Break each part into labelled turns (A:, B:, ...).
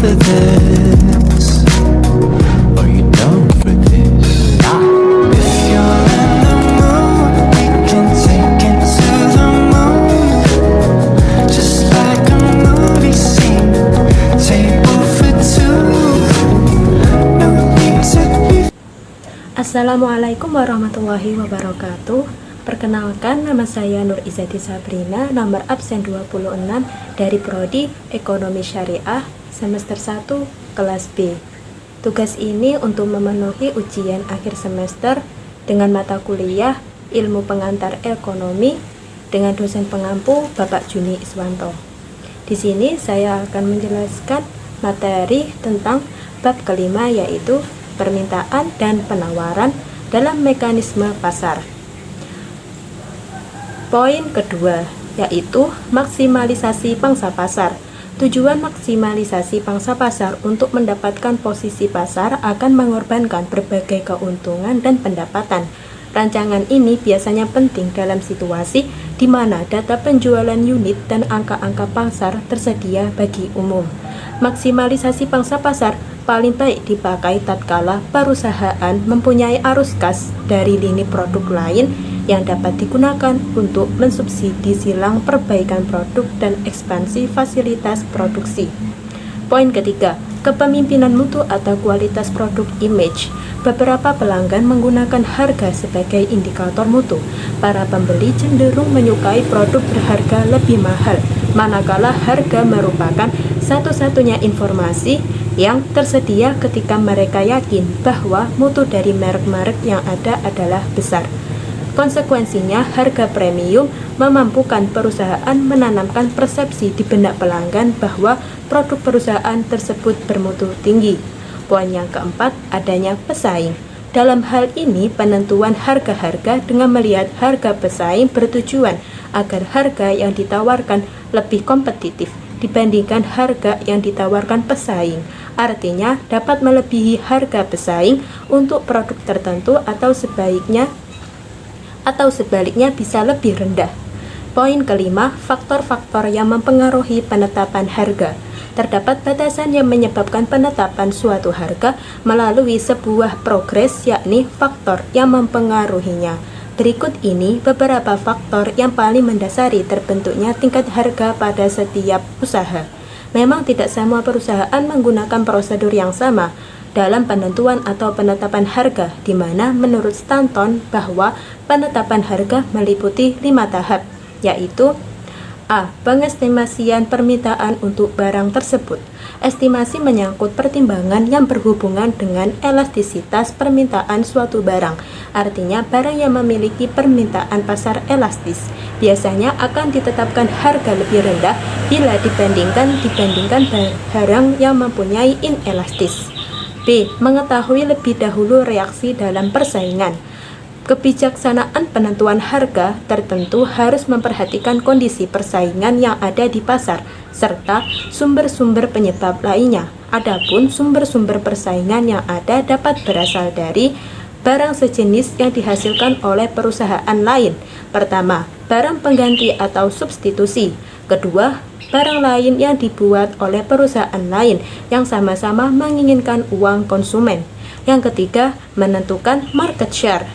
A: for this? Are you down for this? If you're in the mood, we can take it to the moon. Just like a movie scene, table for two. No need to be.
B: Assalamualaikum warahmatullahi wabarakatuh. Perkenalkan, nama saya Nur Izati Sabrina, nomor absen 26 dari Prodi Ekonomi Syariah semester 1 kelas B. Tugas ini untuk memenuhi ujian akhir semester dengan mata kuliah Ilmu Pengantar Ekonomi dengan dosen pengampu Bapak Juni Iswanto. Di sini saya akan menjelaskan materi tentang bab kelima, yaitu permintaan dan penawaran dalam mekanisme pasar. Poin kedua, yaitu maksimalisasi pangsa pasar. Tujuan maksimalisasi pangsa pasar untuk mendapatkan posisi pasar akan mengorbankan berbagai keuntungan dan pendapatan. Rancangan ini biasanya penting dalam situasi di mana data penjualan unit dan angka-angka pasar tersedia bagi umum. Maksimalisasi pangsa pasar paling baik dipakai tatkala perusahaan mempunyai arus kas dari lini produk lain yang dapat digunakan untuk mensubsidi silang perbaikan produk dan ekspansi fasilitas produksi. Poin ketiga, kepemimpinan mutu atau kualitas produk image. Beberapa pelanggan menggunakan harga sebagai indikator mutu. Para pembeli cenderung menyukai produk berharga lebih mahal, manakala harga merupakan satu-satunya informasi yang tersedia ketika mereka yakin bahwa mutu dari merek-merek yang ada adalah besar. Konsekuensinya, harga premium memampukan perusahaan menanamkan persepsi di benak pelanggan bahwa produk perusahaan tersebut bermutu tinggi. Poin yang keempat, adanya pesaing. Dalam hal ini, penentuan harga-harga dengan melihat harga pesaing bertujuan agar harga yang ditawarkan lebih kompetitif dibandingkan harga yang ditawarkan pesaing. Artinya, dapat melebihi harga pesaing untuk produk tertentu atau sebaliknya bisa lebih rendah. Poin kelima, faktor-faktor yang mempengaruhi penetapan harga. Terdapat batasan yang menyebabkan penetapan suatu harga melalui sebuah progres, yakni faktor yang mempengaruhinya. Berikut ini beberapa faktor yang paling mendasari terbentuknya tingkat harga pada setiap usaha. Memang tidak semua perusahaan menggunakan prosedur yang sama dalam penentuan atau penetapan harga, di mana menurut Stanton bahwa penetapan harga meliputi 5 tahap, yaitu A. Pengestimasian permintaan untuk barang tersebut. Estimasi menyangkut pertimbangan yang berhubungan dengan elastisitas permintaan suatu barang. Artinya, barang yang memiliki permintaan pasar elastis biasanya akan ditetapkan harga lebih rendah bila dibandingkan barang yang mempunyai inelastis. B. Mengetahui lebih dahulu reaksi dalam persaingan. Kebijaksanaan penentuan harga tertentu harus memperhatikan kondisi persaingan yang ada di pasar serta sumber-sumber penyebab lainnya. Adapun sumber-sumber persaingan yang ada dapat berasal dari barang sejenis yang dihasilkan oleh perusahaan lain. Pertama, barang pengganti atau substitusi. Kedua, barang lain yang dibuat oleh perusahaan lain yang sama-sama menginginkan uang konsumen. Yang ketiga, menentukan market share,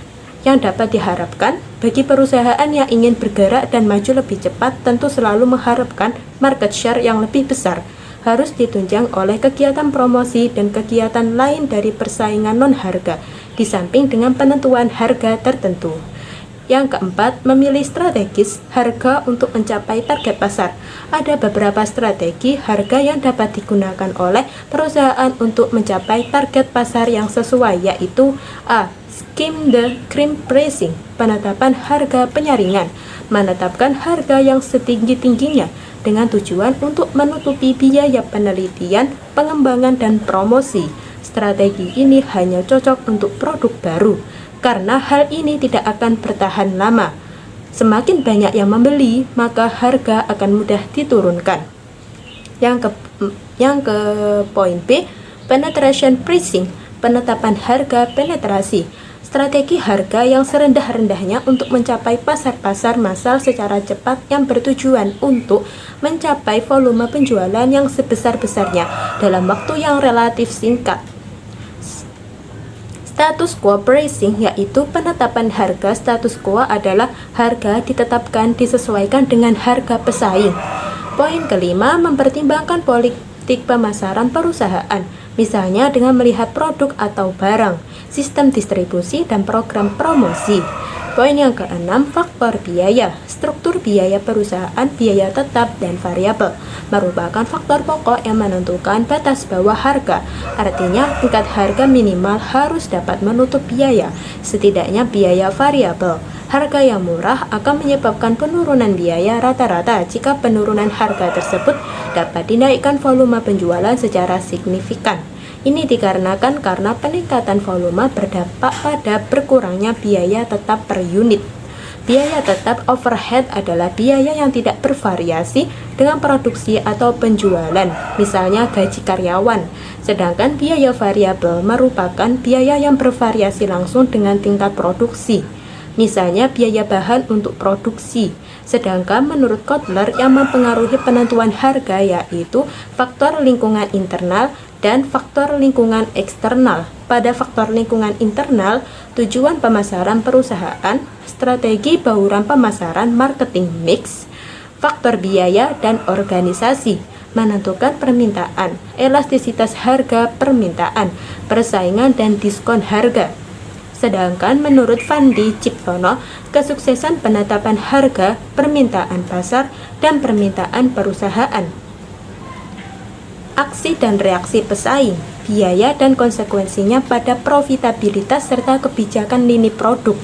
B: yang dapat diharapkan bagi perusahaan yang ingin bergerak dan maju lebih cepat tentu selalu mengharapkan market share yang lebih besar. Harus ditunjang oleh kegiatan promosi dan kegiatan lain dari persaingan non-harga, di samping dengan penentuan harga tertentu. Yang keempat, memilih strategis harga untuk mencapai target pasar. Ada beberapa strategi harga yang dapat digunakan oleh perusahaan untuk mencapai target pasar yang sesuai, yaitu A. Scheme the cream pricing, penetapan harga penyaringan, menetapkan harga yang setinggi-tingginya dengan tujuan untuk menutupi biaya penelitian, pengembangan, dan promosi. Strategi ini hanya cocok untuk produk baru, karena hal ini tidak akan bertahan lama. Semakin banyak yang membeli, maka harga akan mudah diturunkan. Yang ke poin B, penetration pricing, penetapan harga penetrasi. Strategi harga yang serendah-rendahnya untuk mencapai pasar-pasar massal secara cepat yang bertujuan untuk mencapai volume penjualan yang sebesar-besarnya dalam waktu yang relatif singkat. Status quo pricing, yaitu penetapan harga. Status quo adalah harga ditetapkan disesuaikan dengan harga pesaing. Poin kelima, mempertimbangkan politik pemasaran perusahaan, misalnya dengan melihat produk atau barang, sistem distribusi, dan program promosi. Poin yang keenam, faktor biaya. Struktur biaya perusahaan, biaya tetap dan variabel, merupakan faktor pokok yang menentukan batas bawah harga. Artinya, tingkat harga minimal harus dapat menutup biaya, setidaknya biaya variabel. Harga yang murah akan menyebabkan penurunan biaya rata-rata jika penurunan harga tersebut dapat dinaikkan volume penjualan secara signifikan. Ini dikarenakan karena peningkatan volume berdampak pada berkurangnya biaya tetap per unit. Biaya tetap overhead adalah biaya yang tidak bervariasi dengan produksi atau penjualan, misalnya gaji karyawan. Sedangkan biaya variabel merupakan biaya yang bervariasi langsung dengan tingkat produksi, misalnya biaya bahan untuk produksi. Sedangkan menurut Kotler, yang mempengaruhi penentuan harga yaitu faktor lingkungan internal dan faktor lingkungan eksternal. Pada faktor lingkungan internal, tujuan pemasaran perusahaan, strategi bauran pemasaran, marketing mix, faktor biaya dan organisasi, menentukan permintaan, elastisitas harga permintaan, persaingan dan diskon harga. Sedangkan menurut Fandi Ciptono, kesuksesan penetapan harga, permintaan pasar, dan permintaan perusahaan. Aksi dan reaksi pesaing, biaya dan konsekuensinya pada profitabilitas serta kebijakan lini produk.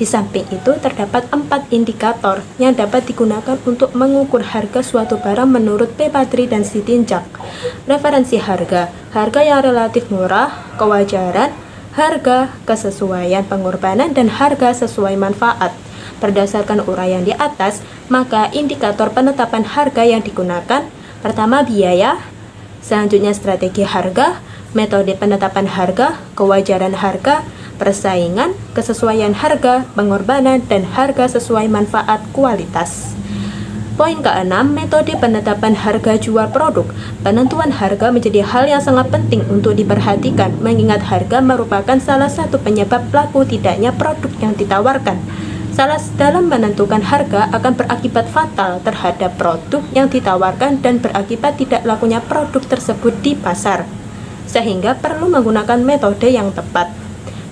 B: Di samping itu, terdapat 4 indikator yang dapat digunakan untuk mengukur harga suatu barang menurut P. dan Sitinjak. Referensi harga, harga yang relatif murah, kewajaran, harga kesesuaian pengorbanan, dan harga sesuai manfaat. Berdasarkan uraian di atas, maka indikator penetapan harga yang digunakan: pertama, biaya, selanjutnya strategi harga, metode penetapan harga, kewajaran harga, persaingan, kesesuaian harga, pengorbanan, dan harga sesuai manfaat kualitas. Poin keenam, metode penetapan harga jual produk. Penentuan harga menjadi hal yang sangat penting untuk diperhatikan, mengingat harga merupakan salah satu penyebab laku tidaknya produk yang ditawarkan. Salah dalam menentukan harga akan berakibat fatal terhadap produk yang ditawarkan dan berakibat tidak lakunya produk tersebut di pasar. Sehingga perlu menggunakan metode yang tepat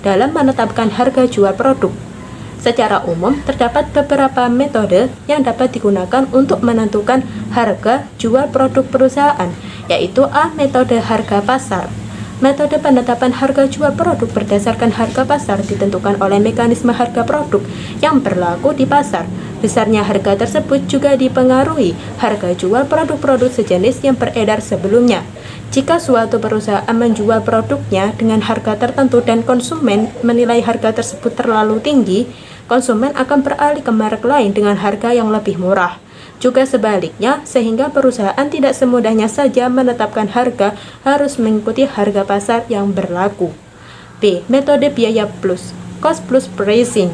B: dalam menetapkan harga jual produk. Secara umum, terdapat beberapa metode yang dapat digunakan untuk menentukan harga jual produk perusahaan, yaitu A. Metode harga pasar. Metode penetapan harga jual produk berdasarkan harga pasar ditentukan oleh mekanisme harga produk yang berlaku di pasar. Besarnya harga tersebut juga dipengaruhi harga jual produk-produk sejenis yang beredar sebelumnya. Jika suatu perusahaan menjual produknya dengan harga tertentu dan konsumen menilai harga tersebut terlalu tinggi, konsumen akan beralih ke merek lain dengan harga yang lebih murah. Juga sebaliknya, sehingga perusahaan tidak semudahnya saja menetapkan harga, harus mengikuti harga pasar yang berlaku. B. Metode biaya plus, cost plus pricing.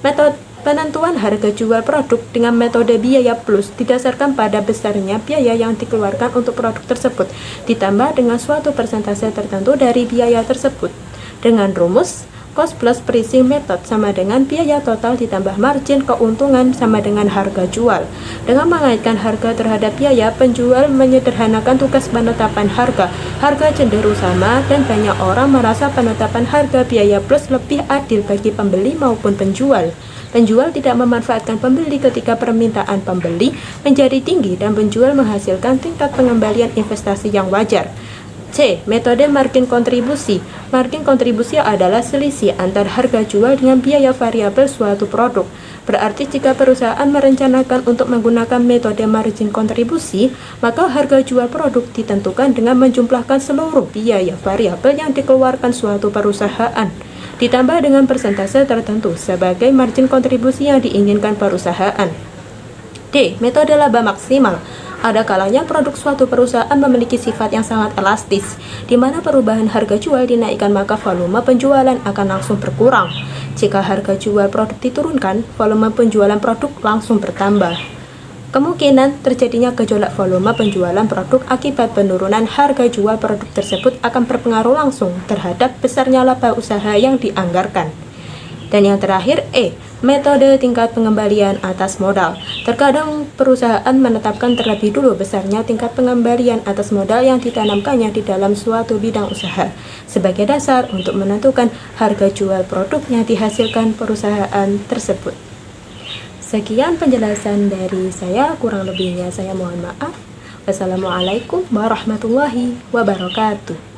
B: Metode penentuan harga jual produk dengan metode biaya plus didasarkan pada besarnya biaya yang dikeluarkan untuk produk tersebut, ditambah dengan suatu persentase tertentu dari biaya tersebut. Dengan rumus, cost plus pricing method sama dengan biaya total ditambah margin keuntungan sama dengan harga jual. Dengan mengaitkan harga terhadap biaya, penjual menyederhanakan tugas penetapan harga. Harga cenderung sama dan banyak orang merasa penetapan harga biaya plus lebih adil bagi pembeli maupun penjual. Penjual tidak memanfaatkan pembeli ketika permintaan pembeli menjadi tinggi dan penjual menghasilkan tingkat pengembalian investasi yang wajar. C. Metode margin kontribusi. Margin kontribusi adalah selisih antara harga jual dengan biaya variabel suatu produk. Berarti jika perusahaan merencanakan untuk menggunakan metode margin kontribusi, maka harga jual produk ditentukan dengan menjumlahkan seluruh biaya variabel yang dikeluarkan suatu perusahaan, ditambah dengan persentase tertentu sebagai margin kontribusi yang diinginkan perusahaan. D. Metode laba maksimal. Ada kalanya produk suatu perusahaan memiliki sifat yang sangat elastis, di mana perubahan harga jual dinaikkan maka volume penjualan akan langsung berkurang. Jika harga jual produk diturunkan, volume penjualan produk langsung bertambah. Kemungkinan terjadinya gejolak volume penjualan produk akibat penurunan harga jual produk tersebut akan berpengaruh langsung terhadap besarnya laba usaha yang dianggarkan. Dan yang terakhir, metode tingkat pengembalian atas modal. Terkadang perusahaan menetapkan terlebih dulu besarnya tingkat pengembalian atas modal yang ditanamkannya di dalam suatu bidang usaha sebagai dasar untuk menentukan harga jual produk yang dihasilkan perusahaan tersebut. Sekian penjelasan dari saya, kurang lebihnya saya mohon maaf. Wassalamualaikum warahmatullahi wabarakatuh.